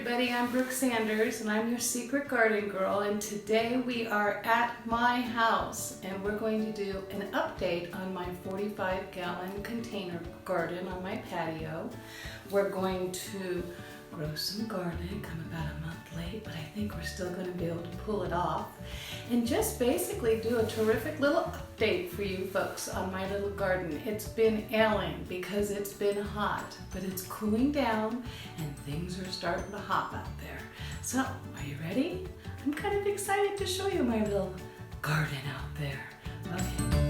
everybody, I'm Brooke Sanders and I'm your secret garden girl, and today we are at my house and we're going to do an update on my 45-gallon container garden on my patio. We're going to grow some garlic. I'm about a month late, but I think we're still going to be able to pull it off, and just basically do a terrific little update for you folks on my little garden. It's been ailing because it's been hot, but it's cooling down and things are starting to hop out there. So, are you ready? I'm kind of excited to show you my little garden out there. Okay.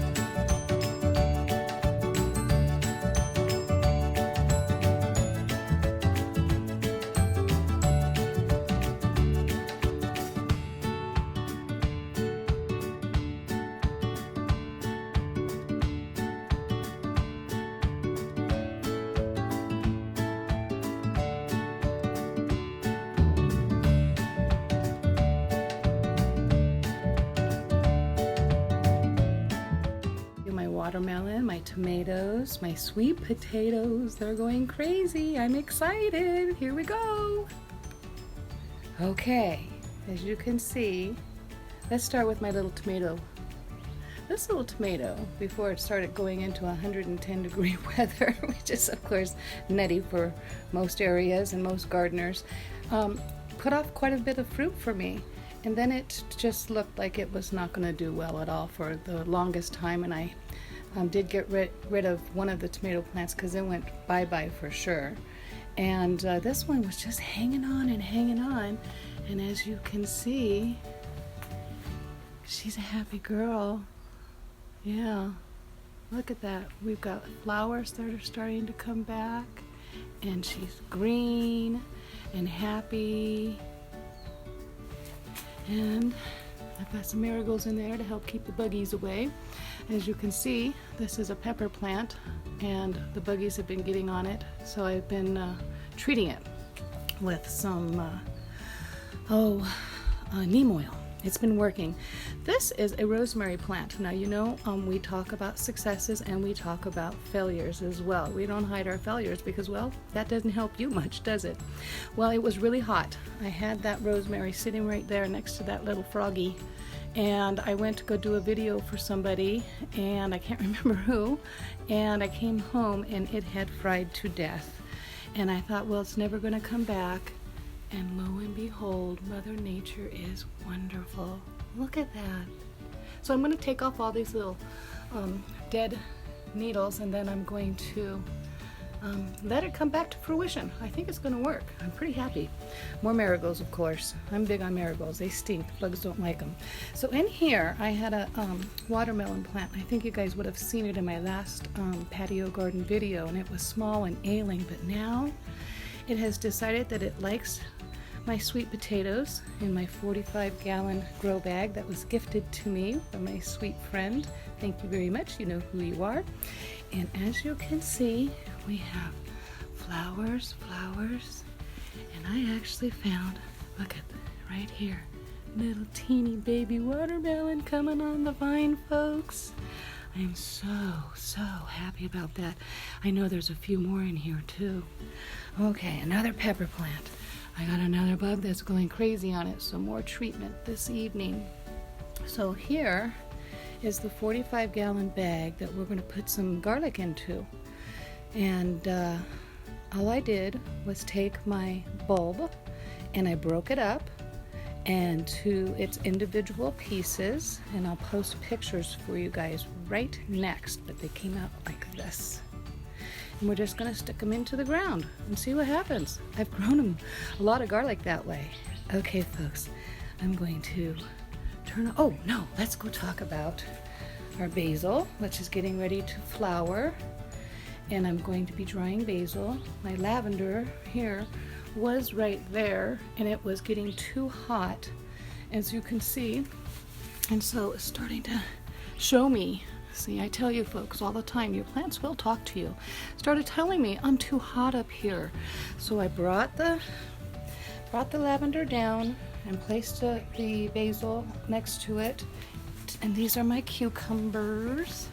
My watermelon, my tomatoes, my sweet potatoes, they're going crazy. I'm excited. Here we go. Okay, as you can see, let's start with my little tomato. This little tomato, before it started going into 110-degree weather, which is of course nutty for most areas and most gardeners, put off quite a bit of fruit for me. And then it just looked like it was not going to do well at all for the longest time, and I did get rid of one of the tomato plants because it went bye-bye for sure. And this one was just hanging on and hanging on, and as you can see, she's a happy girl. Yeah, look at that. We've got flowers that are starting to come back, and she's green and happy. And I've got some marigolds in there to help keep the buggies away. As you can see, this is a pepper plant and the buggies have been getting on it, so I've been treating it with some neem oil. It's been working. This is a rosemary plant. Now, you know, we talk about successes and we talk about failures as well. We don't hide our failures because, well, that doesn't help you much, does it? Well, it was really hot. I had that rosemary sitting right there next to that little froggy, and I went to go do a video for somebody, and I can't remember who, and I came home and it had fried to death. And I thought, well, it's never going to come back. And lo and behold, Mother Nature is wonderful. Look at that. So I'm going to take off all these little dead needles, and then I'm going to let it come back to fruition. I think it's going to work. I'm pretty happy. More marigolds, of course. I'm big on marigolds. They stink. The bugs don't like them. So in here, I had a watermelon plant. I think you guys would have seen it in my last patio garden video, and it was small and ailing, but now it has decided that it likes my sweet potatoes in my 45-gallon grow bag that was gifted to me from my sweet friend. Thank you very much. You know who you are. And as you can see, we have flowers, and I actually found, look at that, right here, little teeny baby watermelon coming on the vine, folks. I'm so happy about that. I know there's a few more in here too. Okay, another pepper plant. I got another bug that's going crazy on it, so more treatment this evening. So here is the 45-gallon bag that we're going to put some garlic into. And all I did was take my bulb and I broke it up and to its individual pieces, and I'll post pictures for you guys right next, but they came out like this. And we're just going to stick them into the ground and see what happens. I've grown them a lot of garlic that way. Okay, folks, I'm going to let's go talk about our basil, which is getting ready to flower. And I'm going to be drying basil. My lavender here was right there, and it was getting too hot, as you can see. And so it's starting to show me. See, I tell you folks all the time, your plants will talk to you. Started telling me I'm too hot up here. So I brought the lavender down and placed the basil next to it. And these are my cucumbers.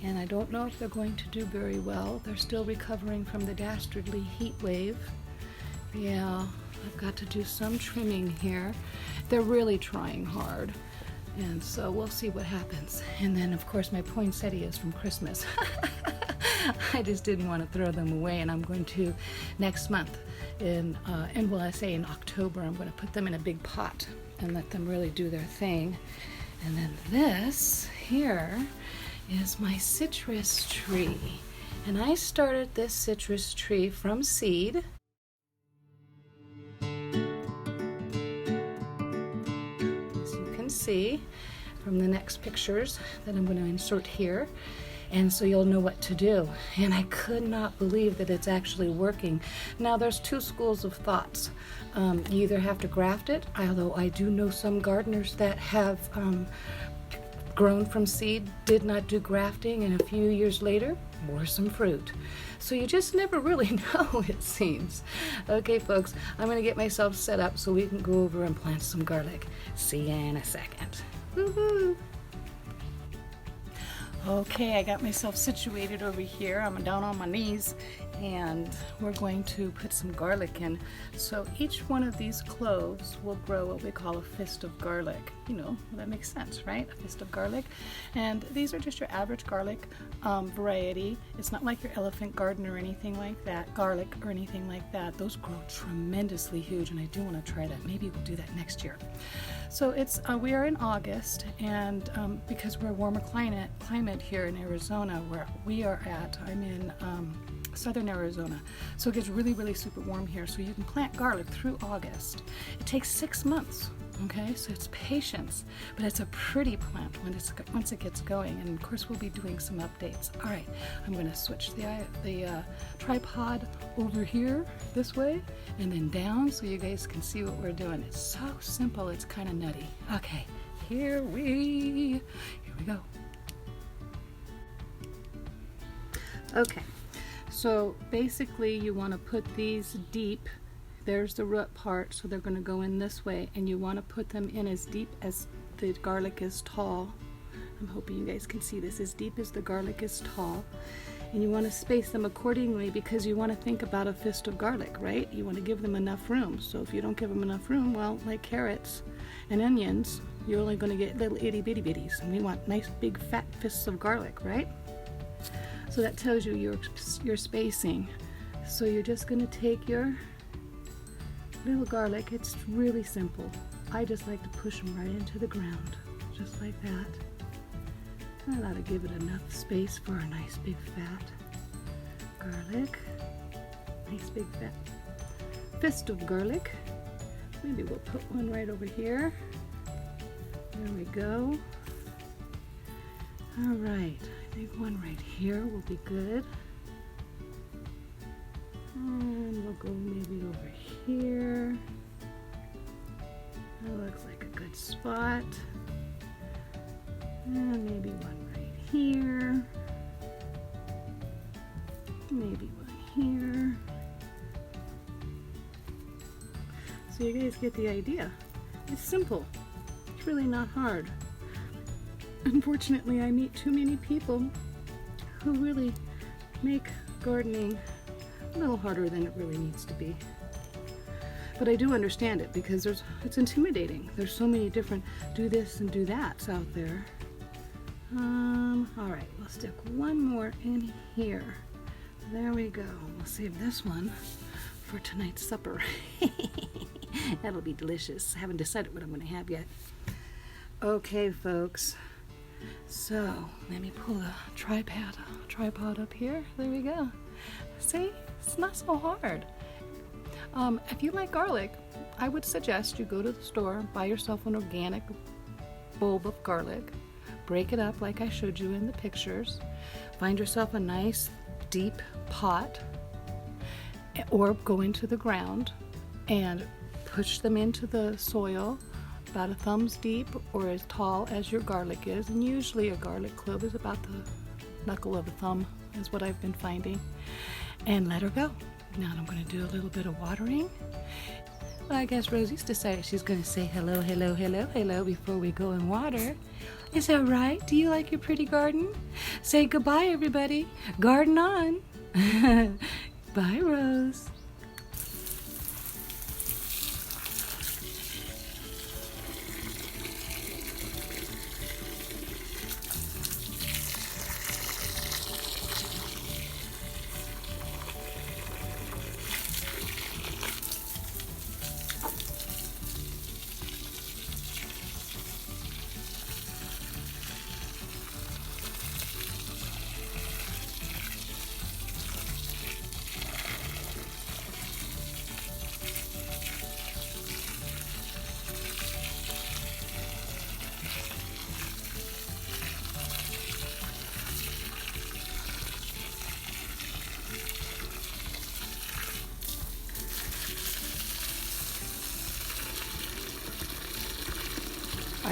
And I don't know if they're going to do very well. They're still recovering from the dastardly heat wave. Yeah, I've got to do some trimming here. They're really trying hard. And so we'll see what happens. And then of course my poinsettias from Christmas. I just didn't want to throw them away, and I'm going to next month in October, I'm going to put them in a big pot and let them really do their thing. And then this here is my citrus tree. And I started this citrus tree from seed. See from the next pictures that I'm going to insert here, and so you'll know what to do. And I could not believe that it's actually working. Now there's two schools of thoughts. You either have to graft it, although I do know some gardeners that have grown from seed, did not do grafting, and a few years later bore some fruit. So you just never really know, it seems. Okay folks, I'm going to get myself set up so we can go over and plant some garlic. See you in a second. Woohoo! Okay, I got myself situated over here. I'm down on my knees, and we're going to put some garlic in. So each one of these cloves will grow what we call a fist of garlic. You know, that makes sense, right? A fist of garlic. And these are just your average garlic variety. It's not like your elephant garden or anything like that, garlic or anything like that. Those grow tremendously huge, and I do want to try that. Maybe we'll do that next year. So it's we are in August, and because we're a warmer climate here in Arizona, where we are at, I'm in southern Arizona, so it gets really super warm here. So you can plant garlic through August. It takes 6 months. Okay, so it's patience, but it's a pretty plant once it gets going. And of course we'll be doing some updates. All right, I'm going to switch the tripod over here this way and then down so you guys can see what we're doing. It's so simple, it's kind of nutty. Okay, here we go. Okay, so basically you want to put these deep. There's the root part, so they're going to go in this way, and you want to put them in as deep as the garlic is tall. I'm hoping you guys can see this, as deep as the garlic is tall. And you want to space them accordingly, because you want to think about a fist of garlic, right? You want to give them enough room. So if you don't give them enough room, well, like carrots and onions, you're only going to get little itty bitty bitties. And we want nice big fat fists of garlic, right? So that tells you your spacing. So you're just going to take your little garlic. It's really simple. I just like to push them right into the ground, just like that. I ought to give it enough space for a nice big fat garlic. Nice big fat fist of garlic. Maybe we'll put one right over here. There we go. All right, I think one right here will be good. And we'll go maybe over here. That looks like a good spot. And maybe one right here. Maybe one here. So you guys get the idea. It's simple. It's really not hard. Unfortunately, I meet too many people who really make gardening a little harder than it really needs to be. But I do understand it, because it's intimidating. There's so many different do this and do that's out there. All right, we'll stick one more in here. There we go. We'll save this one for tonight's supper. That'll be delicious. I haven't decided what I'm going to have yet. Okay, folks. So let me pull the tripod up here. There we go. See, it's not so hard. If you like garlic, I would suggest you go to the store, buy yourself an organic bulb of garlic, break it up like I showed you in the pictures, find yourself a nice deep pot, or go into the ground and push them into the soil about a thumb's deep or as tall as your garlic is. And usually a garlic clove is about the knuckle of a thumb, is what I've been finding. And let her go. Now I'm going to do a little bit of watering. Well, I guess Rosie's decided she's going to say hello, hello, hello, hello before we go and water. Is that right? Do you like your pretty garden? Say goodbye, everybody. Garden on. Bye, Rose.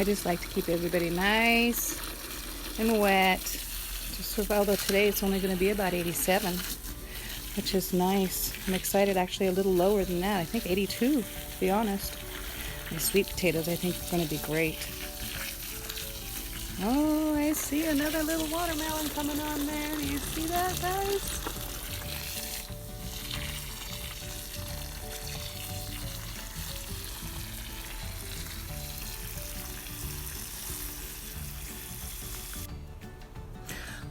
I just like to keep everybody nice and wet. Although today it's only going to be about 87, which is nice. I'm excited, actually a little lower than that. I think 82, to be honest. The sweet potatoes I think are going to be great. Oh, I see another little watermelon coming on there. Do you see that, guys?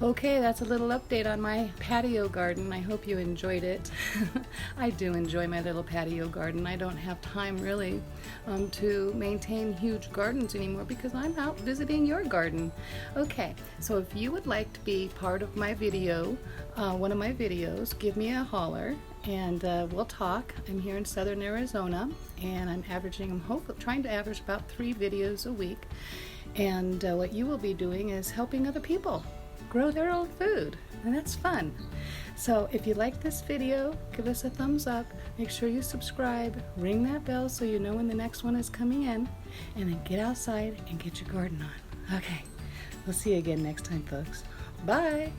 Okay, that's a little update on my patio garden. I hope you enjoyed it. I do enjoy my little patio garden. I don't have time really to maintain huge gardens anymore because I'm out visiting your garden. Okay, so if you would like to be part of my video, one of my videos, give me a holler and we'll talk. I'm here in southern Arizona and I'm trying to average about 3 videos a week. And what you will be doing is helping other people grow their own food, and that's fun. So if you like this video, give us a thumbs up, make sure you subscribe, ring that bell so you know when the next one is coming in, and then get outside and get your garden on. Okay, we'll see you again next time, folks. Bye.